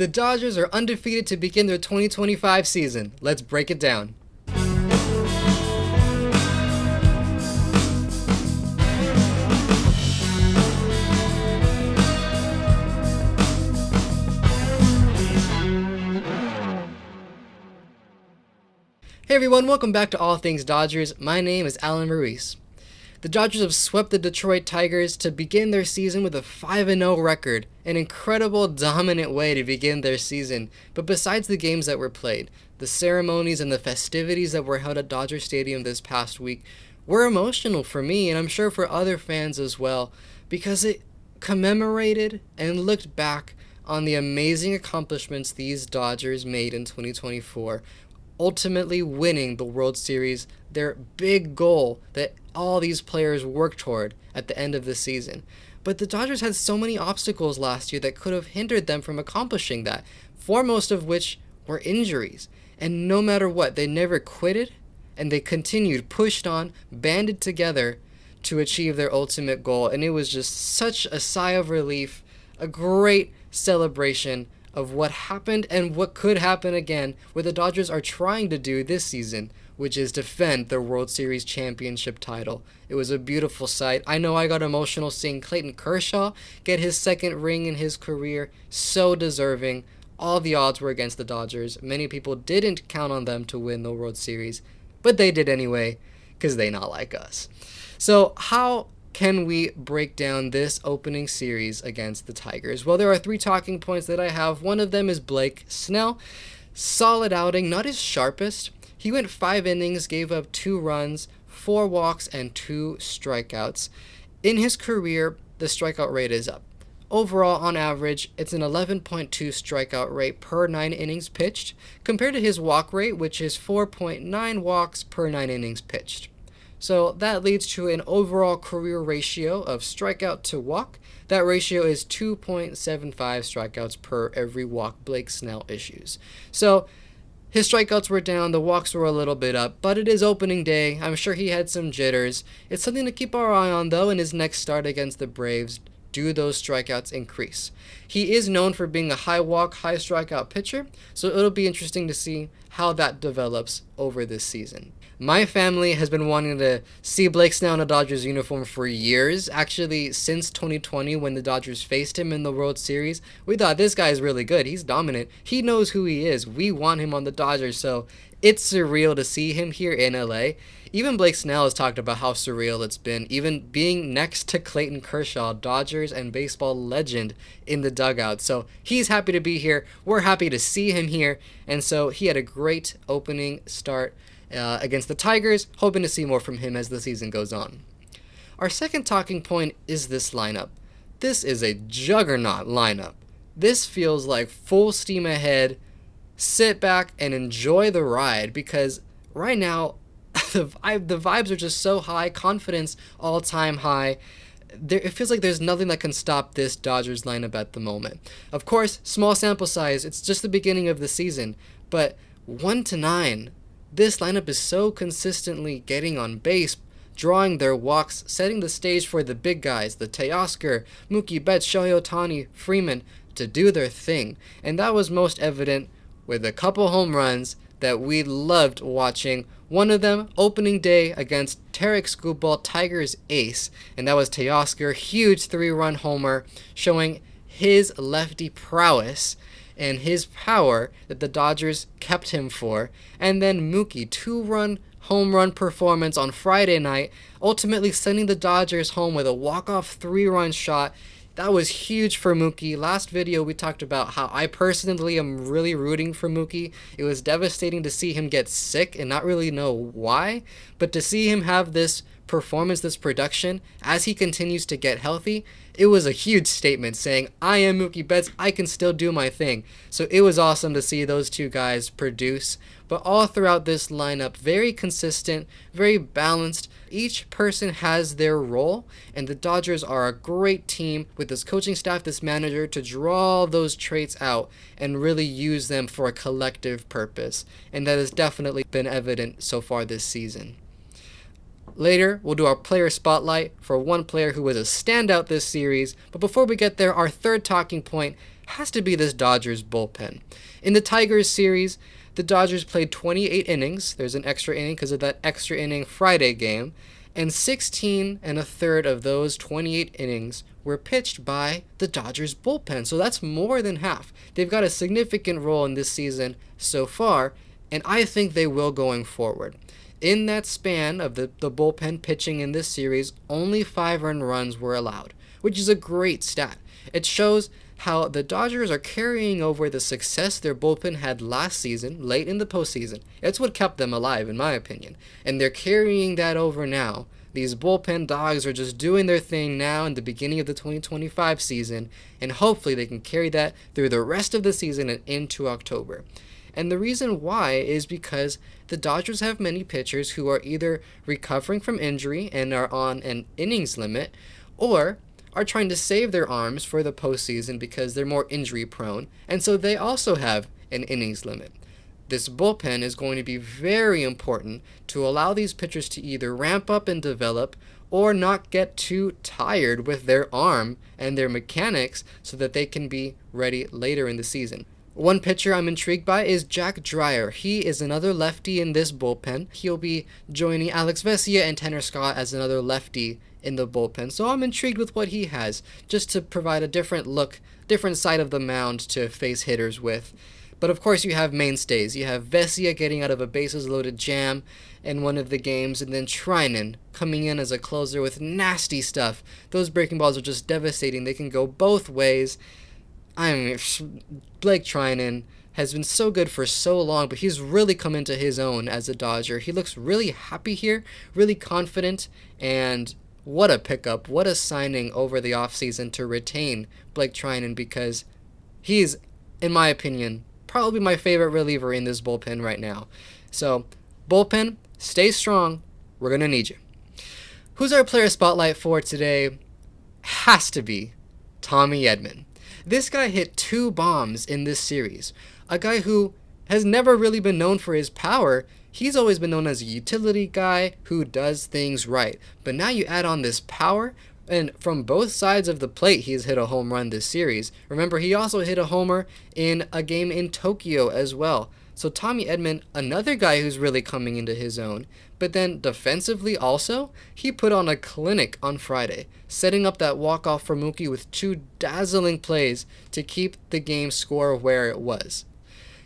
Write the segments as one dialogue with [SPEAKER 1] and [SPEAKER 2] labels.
[SPEAKER 1] The Dodgers are undefeated to begin their 2025 season. Let's break it down. Hey everyone, welcome back to All Things Dodgers. My name is Alan Ruiz. The Dodgers have swept the Detroit Tigers to begin their season with a 5-0 record, an incredible, dominant way to begin their season. But besides the games that were played, the ceremonies and the festivities that were held at Dodger Stadium this past week were emotional for me, and I'm sure for other fans as well, because it commemorated and looked back on the amazing accomplishments these Dodgers made in 2024, ultimately winning the World Series, their big goal that all these players worked toward at the end of the season. But the Dodgers had so many obstacles last year that could have hindered them from accomplishing that, foremost of which were injuries. And no matter what, they never quitted, and they continued, pushed on, banded together to achieve their ultimate goal. And it was just such a sigh of relief, a great celebration of what happened and what could happen again, what the Dodgers are trying to do this season, which is defend their World Series championship title. It was a beautiful sight. I know I got emotional seeing Clayton Kershaw get his second ring in his career. So deserving. All the odds were against the Dodgers. Many people didn't count on them to win the World Series, but they did anyway, because they not like us. So how can we break down this opening series against the Tigers? Well, there are 3 talking points that I have. One of them is Blake Snell. Solid outing, not his sharpest. He went 5 innings, gave up 2 runs, 4 walks, and 2 strikeouts. In his career, the strikeout rate is up. Overall, on average, it's an 11.2 strikeout rate per 9 innings pitched, compared to his walk rate, which is 4.9 walks per 9 innings pitched. So that leads to an overall career ratio of strikeout to walk. That ratio is 2.75 strikeouts per every walk Blake Snell issues. So his strikeouts were down, the walks were a little bit up, but it is opening day. I'm sure he had some jitters. It's something to keep our eye on, though, in his next start against the Braves. Do those strikeouts increase? He is known for being a high walk, high strikeout pitcher, so it'll be interesting to see how that develops over this season. My family has been wanting to see Blake Snell in a Dodgers uniform for years. Actually, since 2020, when the Dodgers faced him in the World Series, we thought this guy is really good. He's dominant. He knows who he is. We want him on the Dodgers, so it's surreal to see him here in LA. Even Blake Snell has talked about how surreal it's been, even being next to Clayton Kershaw, Dodgers and baseball legend, in the dugout. So he's happy to be here. We're happy to see him here. And so he had a great opening start against the Tigers, hoping to see more from him as the season goes on. Our second talking point is this lineup. This is a juggernaut lineup. This feels like full steam ahead. Sit back and enjoy the ride, because right now the vibes are just so high, confidence all-time high. It feels like there's nothing that can stop this Dodgers lineup at the moment. Of course, small sample size, it's just the beginning of the season, but 1-9, this lineup is so consistently getting on base, drawing their walks, setting the stage for the big guys, the Teoscar, Mookie Betts, Shohei Ohtani, Freeman, to do their thing. And that was most evident with a couple home runs that we loved watching. One of them, opening day against Tarik Skubal, Tigers ace, and that was Teoscar, huge 3-run homer, showing his lefty prowess and his power that the Dodgers kept him for. And then Mookie, 2-run home run performance on Friday night, ultimately sending the Dodgers home with a walk-off 3-run shot. That was huge for Mookie. Last video we talked about how I personally am really rooting for Mookie. It was devastating to see him get sick and not really know why, but to see him have this performance, this production, as he continues to get healthy, it was a huge statement saying, I am Mookie Betts, I can still do my thing. So it was awesome to see those two guys produce. But all throughout this lineup, very consistent, very balanced. Each person has their role, and the Dodgers are a great team with this coaching staff, this manager, to draw those traits out and really use them for a collective purpose. And that has definitely been evident so far this season. Later, we'll do our player spotlight for one player who was a standout this series. But before we get there, our third talking point has to be this Dodgers bullpen. In the Tigers series, the Dodgers played 28 innings. There's an extra inning because of that extra inning Friday game. And 16 and a third of those 28 innings were pitched by the Dodgers bullpen. So that's more than half. They've got a significant role in this season so far, and I think they will going forward. In that span of the bullpen pitching in this series, only 5 earned runs were allowed, which is a great stat. It shows how the Dodgers are carrying over the success their bullpen had last season, late in the postseason. It's what kept them alive, in my opinion. And they're carrying that over now. These bullpen dogs are just doing their thing now in the beginning of the 2025 season, and hopefully they can carry that through the rest of the season and into October. And the reason why is because the Dodgers have many pitchers who are either recovering from injury and are on an innings limit, or are trying to save their arms for the postseason because they're more injury prone, and so they also have an innings limit. This bullpen is going to be very important to allow these pitchers to either ramp up and develop or not get too tired with their arm and their mechanics so that they can be ready later in the season. One pitcher I'm intrigued by is Jack Dreyer. He is another lefty in this bullpen. He'll be joining Alex Vesia and Tanner Scott as another lefty in the bullpen. So I'm intrigued with what he has, just to provide a different look, different side of the mound to face hitters with. But of course you have mainstays. You have Vesia getting out of a bases-loaded jam in one of the games, and then Treinen coming in as a closer with nasty stuff. Those breaking balls are just devastating. They can go both ways. Blake Treinen has been so good for so long, but he's really come into his own as a Dodger. He looks really happy here, really confident, and what a pickup, what a signing over the offseason to retain Blake Treinen, because he's, in my opinion, probably my favorite reliever in this bullpen right now. So, bullpen, stay strong. We're going to need you. Who's our player spotlight for today? Has to be Tommy Edman. This guy hit 2 bombs in this series. A guy who has never really been known for his power. He's always been known as a utility guy who does things right. But now you add on this power, and from both sides of the plate, he's hit a home run this series. Remember, he also hit a homer in a game in Tokyo as well. So Tommy Edman, another guy who's really coming into his own. But then defensively also, he put on a clinic on Friday, setting up that walk-off for Mookie with 2 dazzling plays to keep the game score where it was.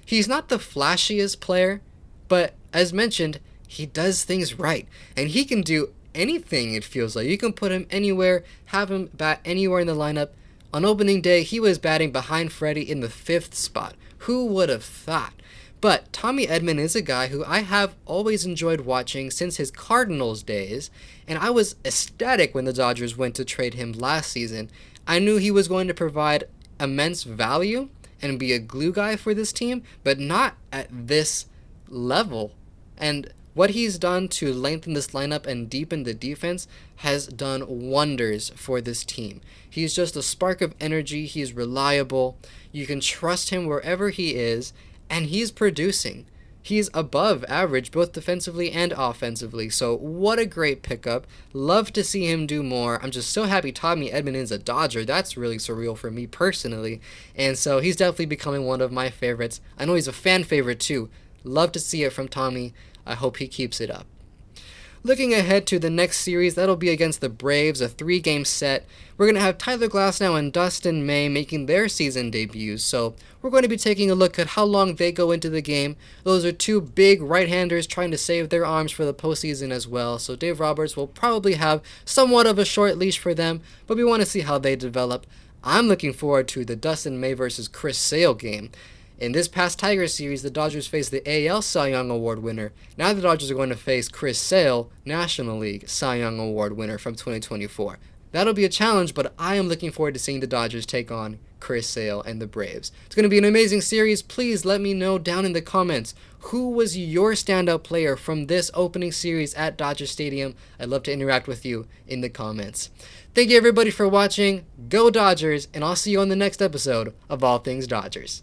[SPEAKER 1] He's not the flashiest player, but as mentioned, he does things right. And he can do anything, it feels like. You can put him anywhere, have him bat anywhere in the lineup. On opening day, he was batting behind Freddie in the 5th spot. Who would have thought? But Tommy Edman is a guy who I have always enjoyed watching since his Cardinals days, and I was ecstatic when the Dodgers went to trade him last season. I knew he was going to provide immense value and be a glue guy for this team, but not at this level. And what he's done to lengthen this lineup and deepen the defense has done wonders for this team. He's just a spark of energy. He's reliable. You can trust him wherever he is, and he's producing. He's above average both defensively and offensively, so what a great pickup. Love to see him do more. I'm just so happy Tommy Edman is a Dodger. That's really surreal for me personally, and so he's definitely becoming one of my favorites. I know he's a fan favorite too. Love to see it from Tommy. I hope he keeps it up. Looking ahead to the next series, that'll be against the Braves, a 3-game set. We're going to have Tyler Glasnow and Dustin May making their season debuts, so we're going to be taking a look at how long they go into the game. Those are 2 big right-handers trying to save their arms for the postseason as well, so Dave Roberts will probably have somewhat of a short leash for them, but we want to see how they develop. I'm looking forward to the Dustin May versus Chris Sale game. In this past Tigers series, the Dodgers faced the AL Cy Young Award winner. Now the Dodgers are going to face Chris Sale, National League Cy Young Award winner from 2024. That'll be a challenge, but I am looking forward to seeing the Dodgers take on Chris Sale and the Braves. It's going to be an amazing series. Please let me know down in the comments who was your standout player from this opening series at Dodger Stadium. I'd love to interact with you in the comments. Thank you everybody for watching. Go Dodgers, and I'll see you on the next episode of All Things Dodgers.